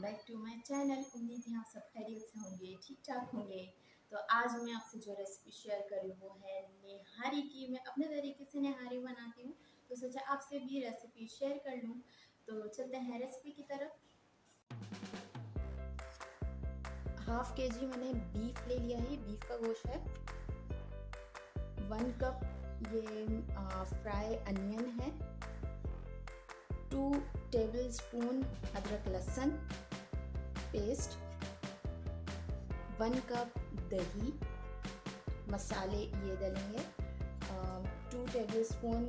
Back to my channel. उम्मीद है आप सब खैरियत से होंगे, ठीक ठाक होंगे। तो आज मैं आपसे जो रेसिपी शेयर करूँ वो है निहारी की। मैं अपने तरीके से निहारी बनाती हूँ, तो सोचा आपसे भी रेसिपी शेयर कर लूँ। तो चलते हैं रेसिपी की तरफ। हाफ के जी मैंने बीफ ले लिया है, बीफ का गोश्त है। 1 कप ये फ्राई अनियन है। 2 टेबलस्पून अदरक लहसुन पेस्ट। 1 कप दही। मसाले ये डालेंगे 2 tablespoon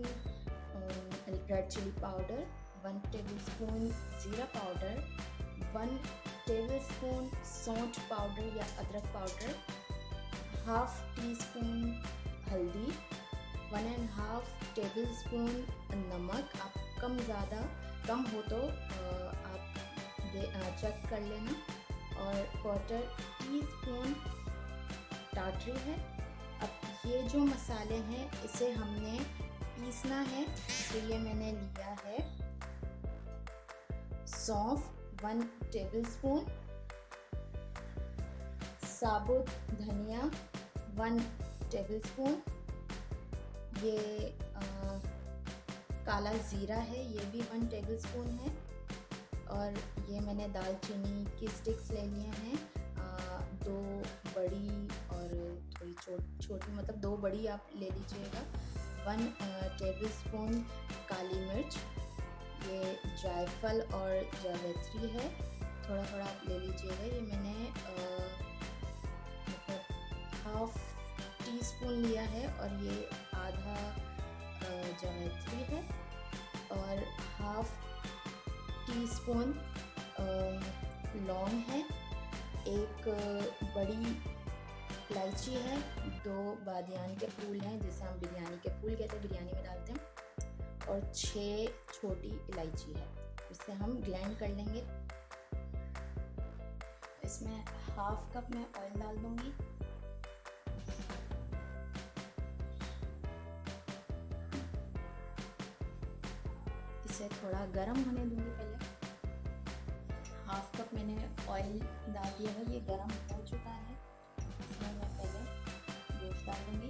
red chilli powder, 1 tablespoon ज़ीरा पाउडर, 1 टेबलस्पून सौंठ पाउडर या अदरक पाउडर, हाफ टी स्पून हल्दी, 1.5 टेबलस्पून नमक। आप कम हो तो आप चेक कर लेना। और 1/4 टीस्पून टाटरी है। अब ये जो मसाले हैं इसे हमने पीसना है। तो ये मैंने लिया है सौंफ 1 टेबलस्पून, साबुत धनिया 1 टेबलस्पून, ये काला ज़ीरा है ये भी 1 टेबलस्पून है। और ये मैंने दालचीनी की स्टिक्स ले लिए हैं 2 बड़ी और थोड़ी छोटी, मतलब 2 बड़ी आप ले लीजिएगा। 1 टेबलस्पून काली मिर्च, ये जायफल और जावित्री है, थोड़ा थोड़ा आप ले लीजिएगा। ये मैंने मतलब हाफ टी स्पून लिया है और ये आधा जावित्री है। और हाफ टी स्पून लौंग है, 1 बड़ी इलायची है, 2 बादियान के फूल हैं जिसे हम बिरयानी के फूल कहते हैं, बिरयानी में डालते हैं, और 6 छोटी इलायची है। इसे हम ग्राइंड कर लेंगे। इसमें हाफ कप मैं ऑयल डाल दूंगी। इसे थोड़ा गर्म होने दूंगी। पहले हाफ कप मैंने ऑयल डाल दिया है, ये गर्म हो चुका है। इसमें मैं पहले गोश्त डाल दूंगी।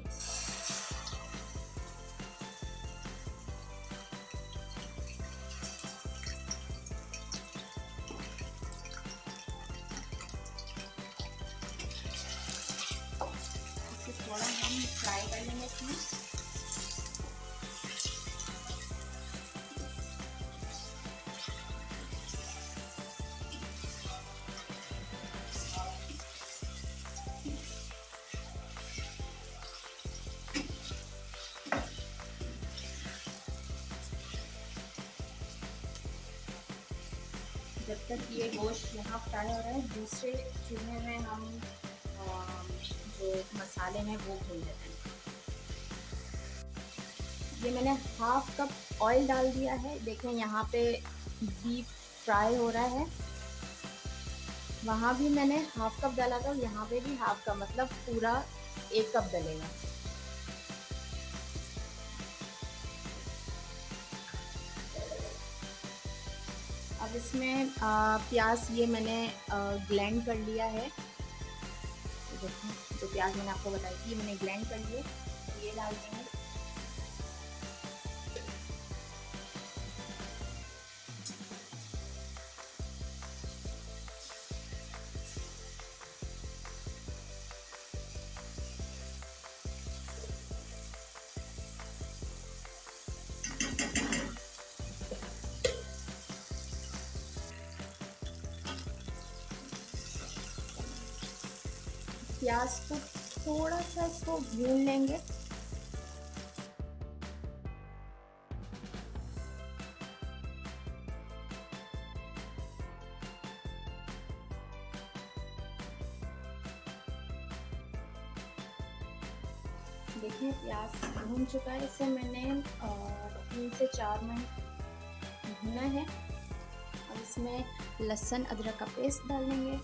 इसे थोड़ा हम फ्राई कर लेंगे इसमें। जब तक ये गोश्त यहाँ फ्राई हो रहा है, दूसरे चूल्हे में हम जो मसाले हैं वो भून लेते हैं। ये मैंने हाफ कप ऑयल डाल दिया है। देखें यहाँ पे बीफ फ्राई हो रहा है, वहाँ भी मैंने हाफ कप डाला था और यहाँ पे भी हाफ कप, मतलब पूरा 1 कप डलेगा। अब इसमें प्याज ये मैंने ग्राइंड कर लिया है। देखो जो प्याज मैंने आपको बताई थी मैंने ग्राइंड कर लिए, ये डाल देंगे। प्याज को थोड़ा सा इसको भून लेंगे। देखिए प्याज भून चुका है। इसे मैंने 3 से 4 मिनट भुना है। और इसमें लहसुन अदरक का पेस्ट डाल देंगे।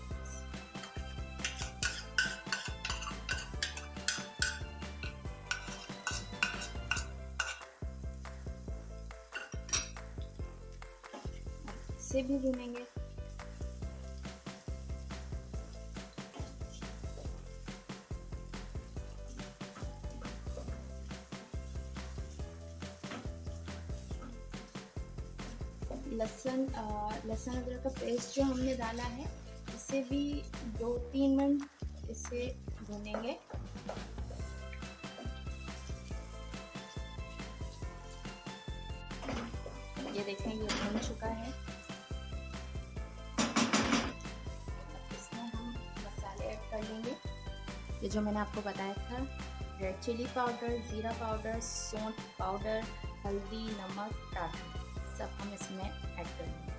इसे भी भूनेंगे। लहसुन अदरक का पेस्ट जो हमने डाला है, इसे भी 2-3 मिनट इसे भूनेंगे। ये देखें, ये भून चुका है। इसमें हम मसाले ऐड कर लेंगे। ये जो मैंने आपको बताया था, रेड चिली पाउडर, ज़ीरा पाउडर, सौंठ पाउडर, हल्दी, नमक, टाटरी, सब हम इसमें ऐड कर लेंगे।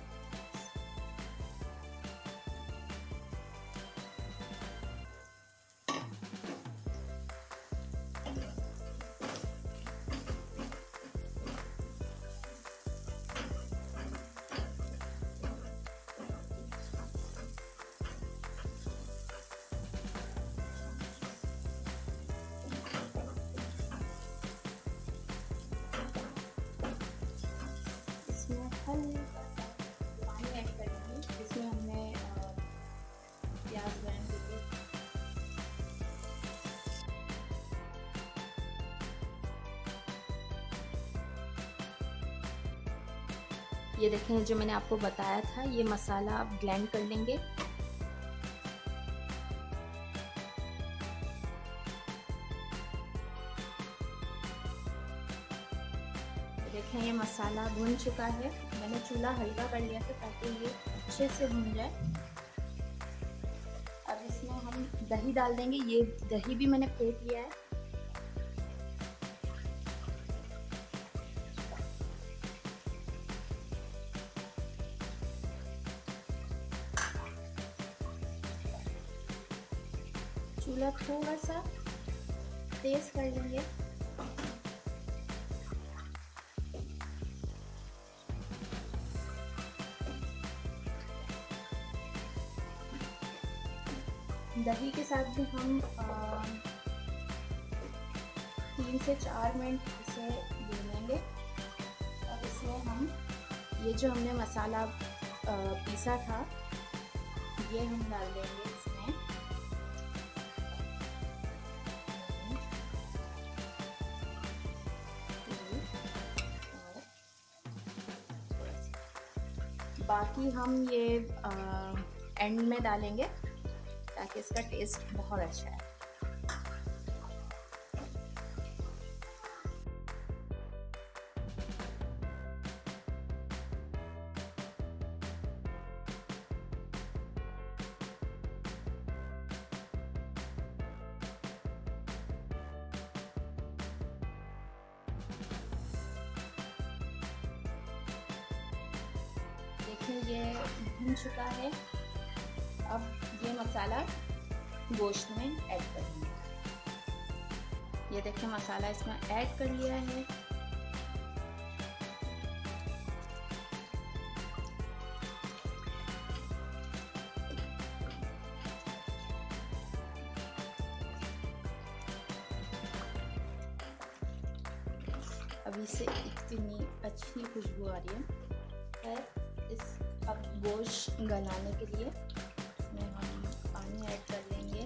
हल्का सा पानी ऐड करेंगे, जिसमें हमने प्याज ग्राइंड किए। ये देखें, जो मैंने आपको बताया था, ये मसाला आप ब्लेंड कर लेंगे। देखें, ये मसाला भून चुका है। मैंने चूल्हा हल्का कर लिया था ताकि ये अच्छे से भून जाए। अब इसमें हम दही डाल देंगे। ये दही भी मैंने फेंट लिया है। चूल्हा थोड़ा सा तेज कर लेंगे। दही के साथ भी हम 3 से 4 मिनट इसे भूनेंगे। और इसमें हम ये जो हमने मसाला पीसा था, ये हम डाल देंगे इसमें। बाकी हम ये एंड में डालेंगे ताकि इसका टेस्ट बहुत अच्छा है। देखिए, ये भुन चुका है। अब ये मसाला गोश्त में ऐड कर लेंगे। ये देखिए, मसाला इसमें ऐड कर लिया है। अभी से इतनी अच्छी खुशबू आ रही है। अब गोश्त गलाने के लिए इसमें हम पानी ऐड कर लेंगे।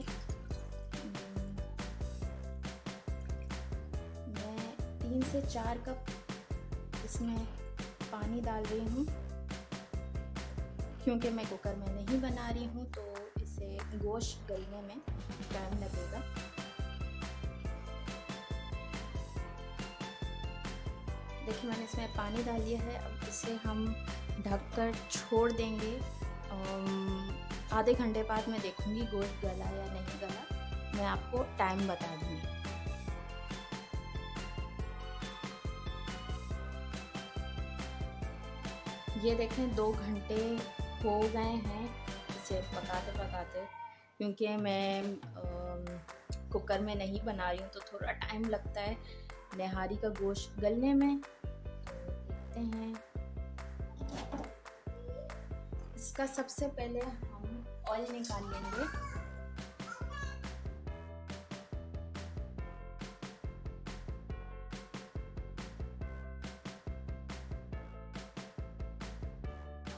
मैं 3 से 4 कप इसमें पानी डाल रही हूँ, क्योंकि मैं कुकर में नहीं बना रही हूँ तो इसे गोश्त गलने में टाइम लगेगा। देखिए, मैंने इसमें पानी डाल दिया है। अब इसे हम ढककर छोड़ देंगे। आधे घंटे बाद मैं देखूंगी गोश्त गला या नहीं गला। मैं आपको टाइम बता दूंगी। ये देखें, 2 घंटे हो गए हैं इसे पकाते पकाते। क्योंकि मैं कुकर में नहीं बना रही हूँ तो थोड़ा टाइम लगता है निहारी का गोश्त गलने में। देखते हैं। इसका सबसे पहले हम ऑयल निकाल लेंगे।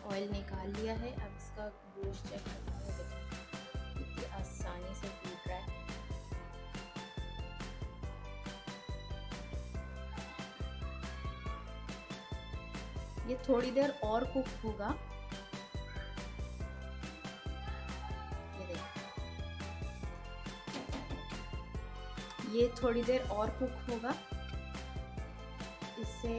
ऑयल निकाल लिया है। अब इसका गोश्त चेक करना है। देखिए, कितनी आसानी से टूट रहा है। ये थोड़ी देर और कुक होगा। ये देखिए, ये थोड़ी देर और कुक होगा। इसे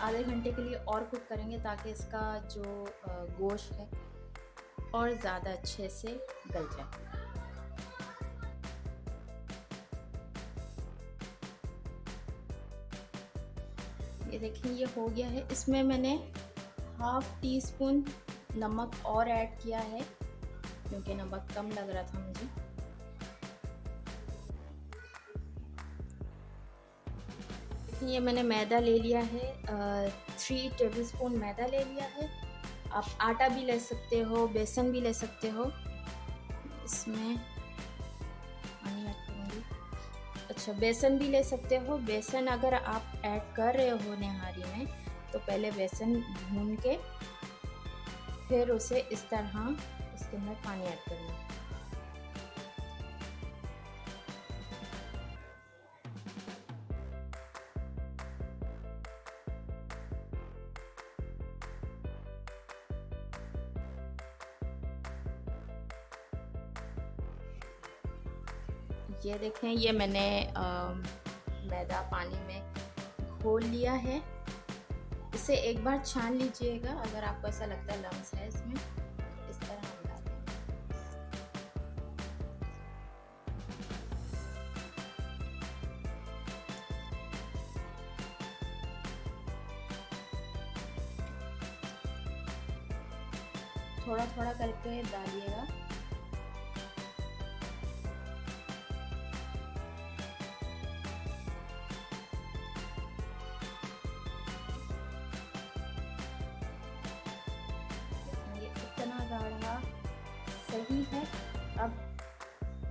आधे घंटे के लिए और कुक करेंगे ताकि इसका जो गोश्त है और ज़्यादा अच्छे से गल जाए। ये देखिए, ये हो गया है। इसमें मैंने हाफ टी स्पून नमक और ऐड किया है क्योंकि नमक कम लग रहा था मुझे। ये मैंने मैदा ले लिया है, 3 टेबलस्पून मैदा ले लिया है। आप आटा भी ले सकते हो, बेसन भी ले सकते हो। इसमें पानी ऐड करूँगी। अच्छा, बेसन भी ले सकते हो। बेसन अगर आप ऐड कर रहे हो निहारी में तो पहले बेसन भून के फिर उसे इस तरह इसके अंदर पानी ऐड करना। ये देखें, ये मैंने मैदा पानी में घोल लिया है। इसे एक बार छान लीजिएगा अगर आपको ऐसा लगता है लम्स है इसमें। इस तरह हम डालेंगे। थोड़ा थोड़ा करके डालिएगा। गाढ़ा सही है। अब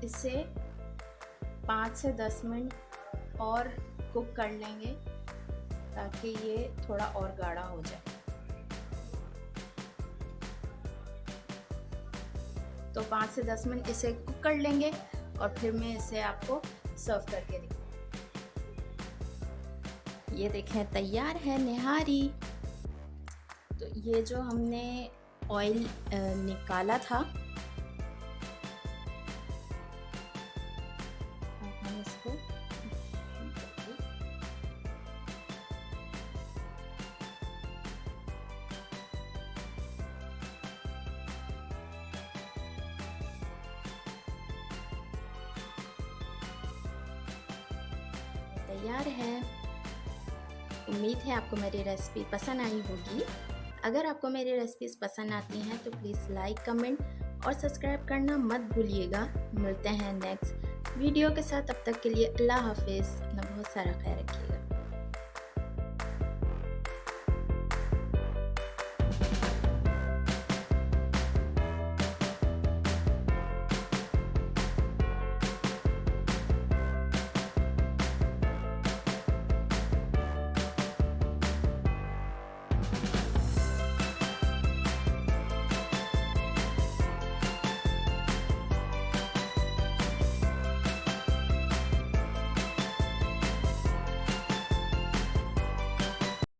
इसे 5 से 10 मिनट और कुक कर लेंगे ताकि ये थोड़ा और गाढ़ा हो जाए। तो 5 से 10 मिनट इसे कुक कर लेंगे और फिर मैं इसे आपको सर्व करके दिखाऊंगी। ये देखें, तैयार है निहारी। तो ये जो हमने ऑयल निकाला था, हम इसको तैयार है। उम्मीद है आपको मेरी रेसिपी पसंद आई होगी। अगर आपको मेरी रेसिपीज़ पसंद आती हैं तो प्लीज़ लाइक, कमेंट और सब्सक्राइब करना मत भूलिएगा। मिलते हैं नेक्स्ट वीडियो के साथ। तब तक के लिए अल्लाह हाफिज़। अपना बहुत सारा ख्याल रखिए।